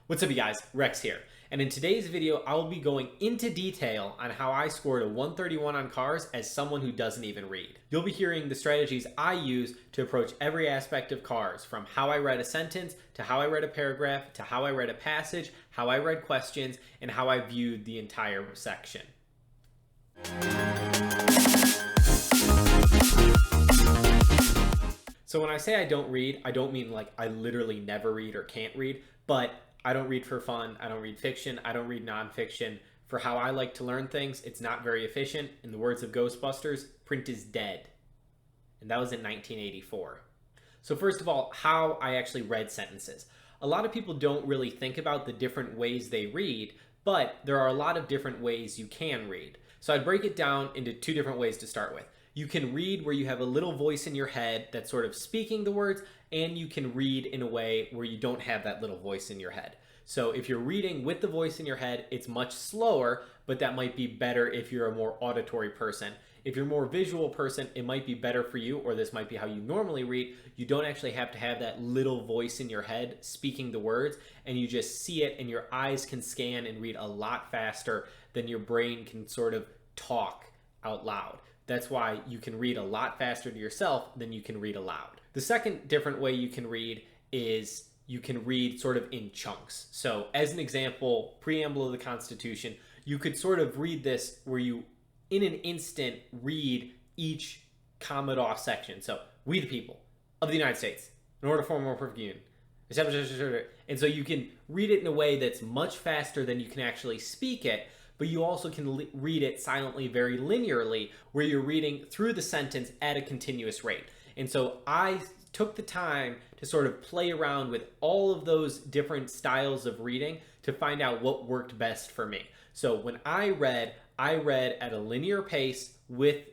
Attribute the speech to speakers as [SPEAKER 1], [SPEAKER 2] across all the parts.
[SPEAKER 1] What's up you guys, Rex here. And in today's video, I will be going into detail on how I scored a 131 on cars as someone who doesn't even read. You'll be hearing the strategies I use to approach every aspect of cars, from how I read a sentence, to how I read a paragraph, to how I read a passage, how I read questions, and how I viewed the entire section. So when I say I don't read, I don't mean like I literally never read or can't read, but I don't read for fun, I don't read fiction, I don't read nonfiction. For how I like to learn things, it's not very efficient. In the words of Ghostbusters, print is dead. And that was in 1984. So first of all, how I actually read sentences. A lot of people don't really think about the different ways they read, but there are a lot of different ways you can read. So I'd break it down into two different ways to start with. You can read where you have a little voice in your head that's sort of speaking the words, and you can read in a way where you don't have that little voice in your head. So if you're reading with the voice in your head, it's much slower, but that might be better if you're a more auditory person. If you're a more visual person, it might be better for you, or this might be how you normally read. You don't actually have to have that little voice in your head speaking the words, and you just see it, and your eyes can scan and read a lot faster than your brain can sort of talk out loud. That's why you can read a lot faster to yourself than you can read aloud. The second different way you can read is you can read sort of in chunks. So as an example, preamble of the Constitution, you could sort of read this where you, in an instant, read each comma off section. So, we the people of the United States, in order to form a more perfect union. And so you can read it in a way that's much faster than you can actually speak it, but you also can read it silently, very linearly, where you're reading through the sentence at a continuous rate. And so I took the time to sort of play around with all of those different styles of reading to find out what worked best for me. So when I read at a linear pace with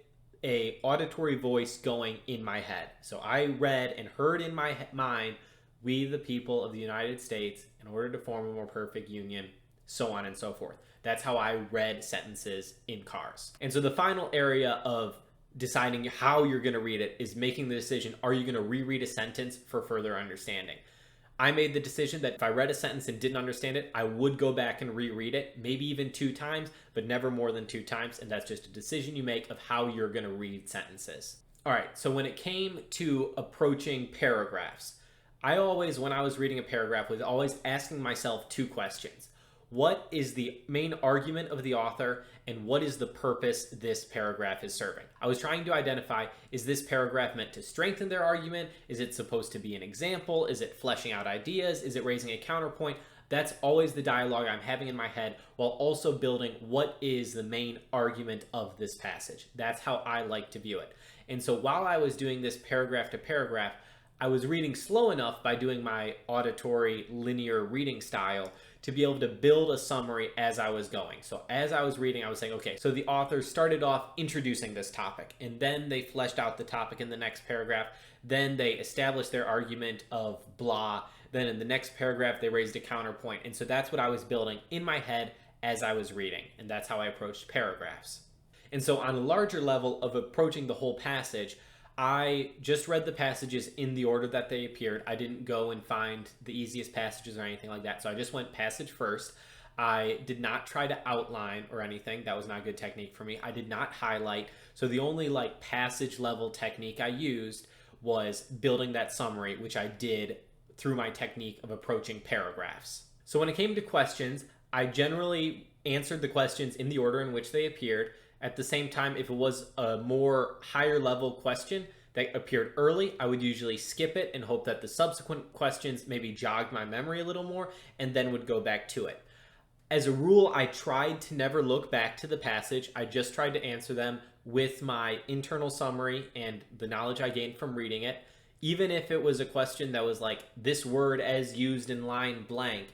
[SPEAKER 1] a auditory voice going in my head. So I read and heard in my mind, "We the people of the United States, in order to form a more perfect union," so on and so forth. That's how I read sentences in cars. And so the final area of deciding how you're going to read it is making the decision, are you going to reread a sentence for further understanding? I made the decision that if I read a sentence and didn't understand it, I would go back and reread it, maybe even 2 times, but never more than 2 times. And that's just a decision you make of how you're going to read sentences. All right, so when it came to approaching paragraphs, I always, when I was reading a paragraph, was always asking myself 2 questions. What is the main argument of the author, and what is the purpose this paragraph is serving? I was trying to identify, is this paragraph meant to strengthen their argument? Is it supposed to be an example? Is it fleshing out ideas? Is it raising a counterpoint? That's always the dialogue I'm having in my head, while also building what is the main argument of this passage. That's how I like to view it. And so while I was doing this paragraph to paragraph, I was reading slow enough by doing my auditory linear reading style to be able to build a summary as I was going. So as I was reading, I was saying, okay, so the author started off introducing this topic, and then they fleshed out the topic in the next paragraph. Then they established their argument of blah. Then in the next paragraph, they raised a counterpoint. And so that's what I was building in my head as I was reading. And that's how I approached paragraphs. And so on a larger level of approaching the whole passage, I just read the passages in the order that they appeared. I didn't go and find the easiest passages or anything like that. So I just went passage first. I did not try to outline or anything. That was not a good technique for me. I did not highlight. So the only passage level technique I used was building that summary, which I did through my technique of approaching paragraphs. So when it came to questions, I generally answered the questions in the order in which they appeared. At the same time, if it was a more higher level question that appeared early, I would usually skip it and hope that the subsequent questions maybe jogged my memory a little more, and then would go back to it. As a rule, I tried to never look back to the passage. I just tried to answer them with my internal summary and the knowledge I gained from reading it. Even if it was a question that was like, this word as used in line blank,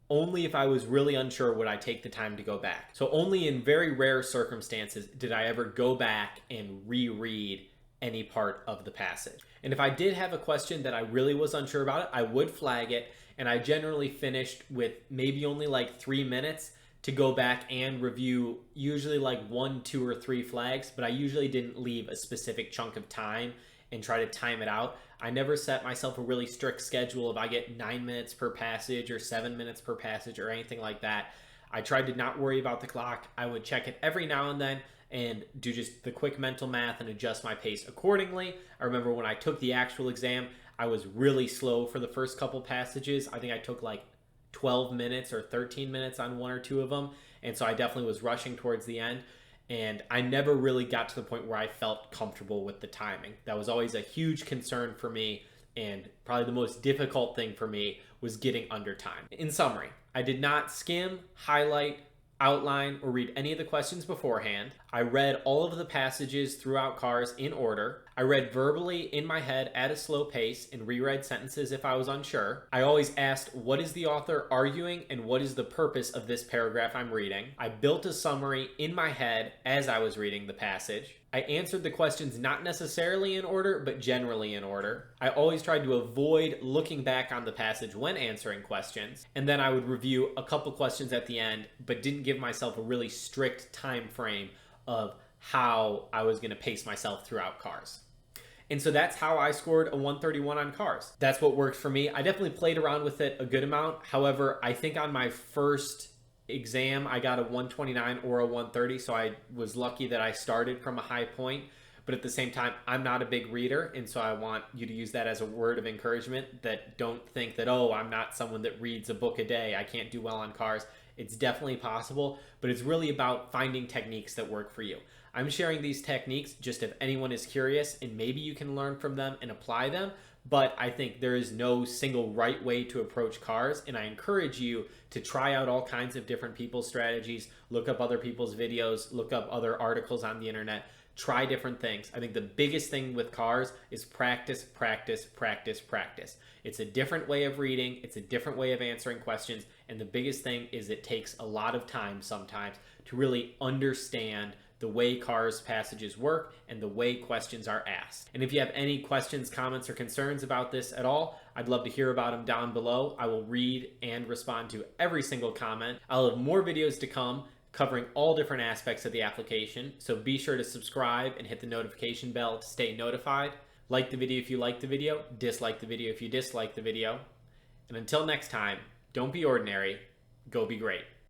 [SPEAKER 1] only if I was really unsure would I take the time to go back. So only in very rare circumstances did I ever go back and reread any part of the passage. And if I did have a question that I really was unsure about it, I would flag it, and I generally finished with maybe only 3 minutes to go back and review, usually 1, 2, or 3 flags, but I usually didn't leave a specific chunk of time and try to time it out. I never set myself a really strict schedule if I get 9 minutes per passage or 7 minutes per passage or anything like that. I tried to not worry about the clock. I would check it every now and then and do just the quick mental math and adjust my pace accordingly. I remember when I took the actual exam, I was really slow for the first couple passages. I think I took like 12 minutes or 13 minutes on one or two of them. And so I definitely was rushing towards the end. And I never really got to the point where I felt comfortable with the timing. That was always a huge concern for me. And probably the most difficult thing for me was getting under time. In summary, I did not skim, highlight, outline, or read any of the questions beforehand. I read all of the passages throughout CARS in order. I read verbally in my head at a slow pace and reread sentences if I was unsure. I always asked, what is the author arguing and what is the purpose of this paragraph I'm reading? I built a summary in my head as I was reading the passage. I answered the questions not necessarily in order, but generally in order. I always tried to avoid looking back on the passage when answering questions. And then I would review a couple questions at the end, but didn't give myself a really strict time frame of how I was going to pace myself throughout CARS. And so that's how I scored a 131 on CARS. That's what worked for me. I definitely played around with it a good amount. However, I think on my first exam, I got a 129 or a 130, so I was lucky that I started from a high point. But at the same time, I'm not a big reader, and so I want you to use that as a word of encouragement, that don't think that, oh, I'm not someone that reads a book a day, I can't do well on CARS. It's definitely possible, but it's really about finding techniques that work for you. I'm sharing these techniques just if anyone is curious, and maybe you can learn from them and apply them. But I think there is no single right way to approach CARS, and I encourage you to try out all kinds of different people's strategies, look up other people's videos, look up other articles on the internet, try different things. I think the biggest thing with CARS is practice, practice, practice, practice. It's a different way of reading, it's a different way of answering questions, and the biggest thing is it takes a lot of time sometimes to really understand the way CARS passages work and the way questions are asked. And if you have any questions, comments, or concerns about this at all, I'd love to hear about them down below. I will read and respond to every single comment. I'll have more videos to come covering all different aspects of the application, so be sure to subscribe and hit the notification bell to stay notified. Like the video if you like the video, dislike the video if you dislike the video. And until next time, don't be ordinary, go be great.